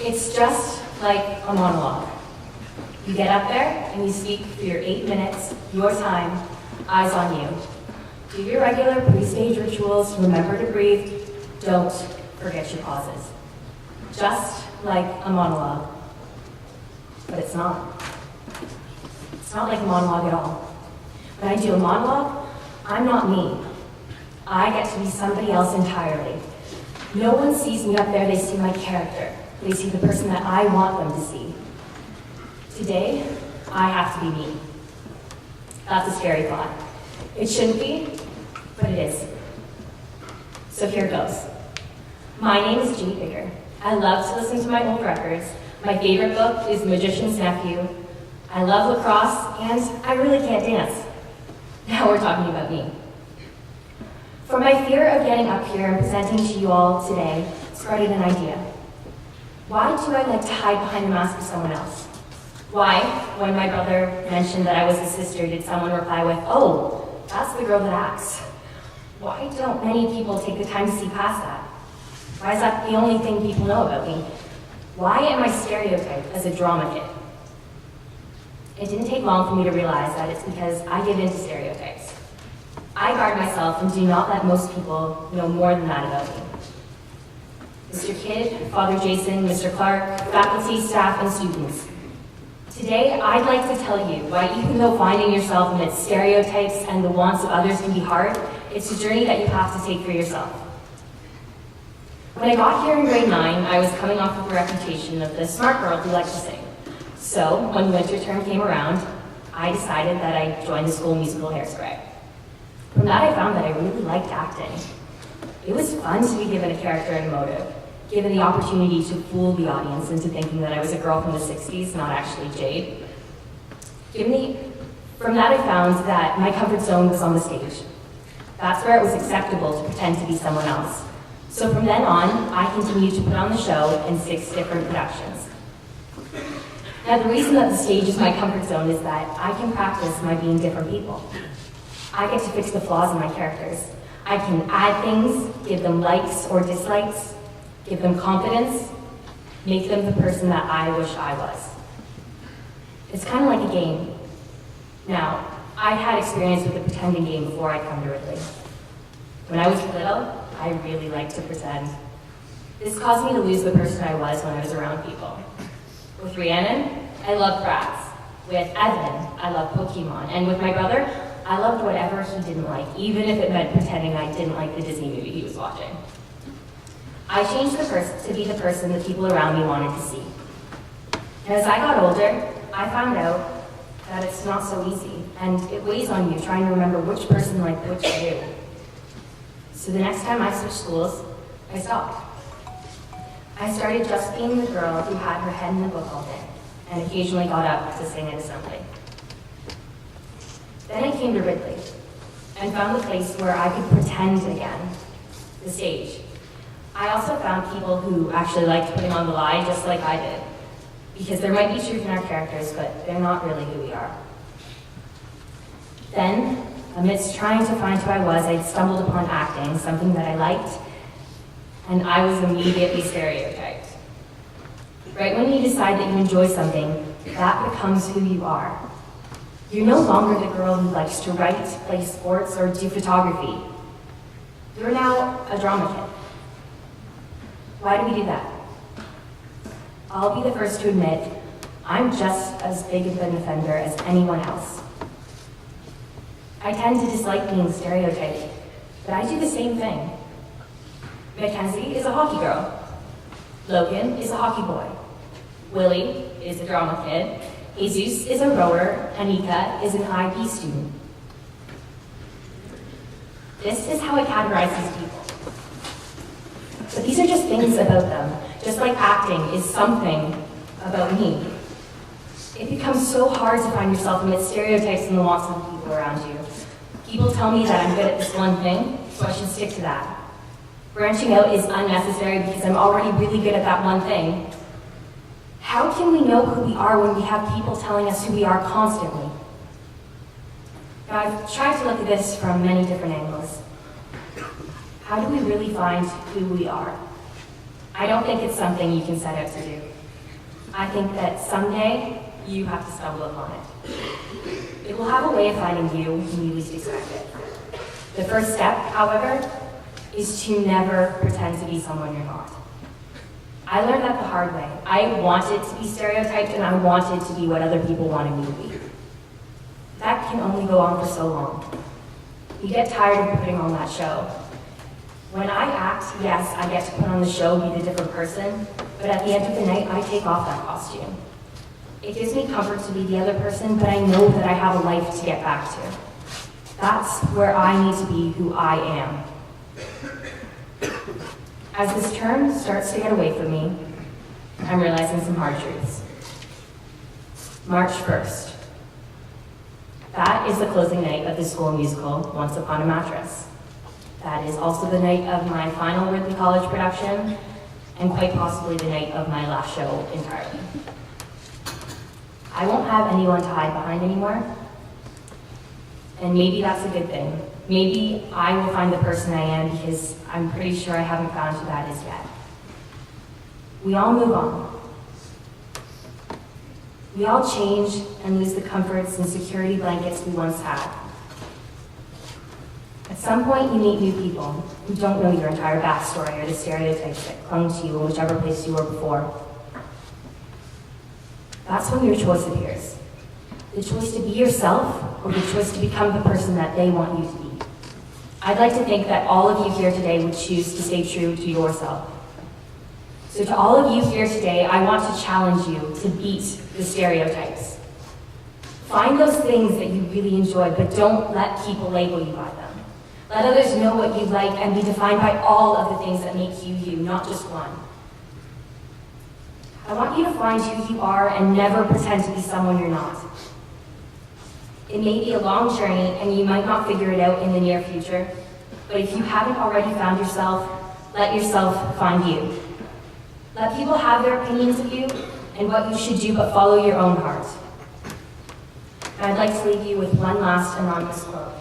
It's just like a monologue. You get up there and you speak for your 8 minutes, your time, eyes on you. Do your regular pre-stage rituals, remember to breathe, don't forget your pauses. Just like a monologue. But it's not. It's not like a monologue at all. When I do a monologue, I'm not me. I get to be somebody else entirely. No one sees me up there, they see my character. They see the person that I want them to see. Today, I have to be me. That's a scary thought. It shouldn't be, but it is. So here goes. My name is Jade Biggar. I love to listen to my old records. My favorite book is Magician's Nephew. I love lacrosse, and I really can't dance. Now we're talking about me. From my fear of getting up here and presenting to you all today, started an idea. Why do I like to hide behind the mask of someone else? Why, when my brother mentioned that I was his sister, did someone reply with, "Oh, that's the girl that acts"? Why don't many people take the time to see past that? Why is that the only thing people know about me? Why am I stereotyped as a drama kid? It didn't take long for me to realize that it's because I give in to stereotypes. I guard myself and do not let most people know more than that about me. Mr. Kidd, Father Jason, Mr. Clark, faculty, staff, and students. Today, I'd like to tell you why even though finding yourself amidst stereotypes and the wants of others can be hard, it's a journey that you have to take for yourself. When I got here in grade 9, I was coming off of a reputation of the smart girl who liked to sing. So, when winter term came around, I decided that I'd join the school musical Hairspray. From that, I found that I really liked acting. It was fun to be given a character and a motive, given the opportunity to fool the audience into thinking that I was a girl from the 60s, not actually Jade. From that, I found that my comfort zone was on the stage. That's where it was acceptable to pretend to be someone else. So from then on, I continued to put on the show in 6 different productions. Now, the reason that the stage is my comfort zone is that I can practice my being different people. I get to fix the flaws in my characters. I can add things, give them likes or dislikes, give them confidence, make them the person that I wish I was. It's kind of like a game. Now, I had experience with the pretending game before I come to Ridley. When I was little, I really liked to pretend. This caused me to lose the person I was when I was around people. With Rhiannon, I loved rats. With Evan, I loved Pokemon. And with my brother, I loved whatever he didn't like, even if it meant pretending I didn't like the Disney movie he was watching. I changed to be the person the people around me wanted to see. And as I got older, I found out that it's not so easy, and it weighs on you trying to remember which person liked which you. So the next time I switched schools, I stopped. I started just being the girl who had her head in the book all day, and occasionally got up to sing at assembly. Then I came to Ridley, and found a place where I could pretend again, the stage. I also found people who actually liked putting on the lie just like I did, because there might be truth in our characters, but they're not really who we are. Then, amidst trying to find who I was, I stumbled upon acting, something that I liked, and I was immediately stereotyped. Right when you decide that you enjoy something, that becomes who you are. You're no longer the girl who likes to write, play sports, or do photography. You're now a drama kid. Why do we do that? I'll be the first to admit, I'm just as big of an offender as anyone else. I tend to dislike being stereotyped, but I do the same thing. Mackenzie is a hockey girl. Logan is a hockey boy. Willie is a drama kid. Jesus is a rower. Anika is an IB student. This is how I categorize these people. But these are just things about them, just like acting is something about me. It becomes so hard to find yourself amidst stereotypes and the wants of the people around you. People tell me that I'm good at this one thing, so I should stick to that. Branching out is unnecessary because I'm already really good at that one thing. How can we know who we are when we have people telling us who we are constantly? Now, I've tried to look at this from many different angles. How do we really find who we are? I don't think it's something you can set out to do. I think that someday you have to stumble upon it. It will have a way of finding you when you least expect it. The first step, however, is to never pretend to be someone you're not. I learned that the hard way. I wanted to be stereotyped and I wanted to be what other people wanted me to be. That can only go on for so long. You get tired of putting on that show. When I act, yes, I get to put on the show, be the different person, but at the end of the night, I take off that costume. It gives me comfort to be the other person, but I know that I have a life to get back to. That's where I need to be who I am. As this term starts to get away from me, I'm realizing some hard truths. March 1st. That is the closing night of the school musical, Once Upon a Mattress. That is also the night of my final Ridley College production, and quite possibly the night of my last show entirely. I won't have anyone to hide behind anymore, and maybe that's a good thing. Maybe I will find the person I am because I'm pretty sure I haven't found who that is yet. We all move on. We all change and lose the comforts and security blankets we once had. At some point, you meet new people who don't know your entire backstory or the stereotypes that clung to you in whichever place you were before. That's when your choice appears. The choice to be yourself or the choice to become the person that they want you to be. I'd like to think that all of you here today would choose to stay true to yourself. So to all of you here today, I want to challenge you to beat the stereotypes. Find those things that you really enjoy, but don't let people label you by them. Let others know what you like and be defined by all of the things that make you you, not just one. I want you to find who you are and never pretend to be someone you're not. It may be a long journey and you might not figure it out in the near future, but if you haven't already found yourself, let yourself find you. Let people have their opinions of you and what you should do, but follow your own heart. And I'd like to leave you with one last anonymous quote.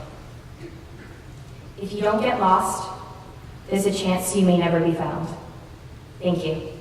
If you don't get lost, there's a chance you may never be found. Thank you.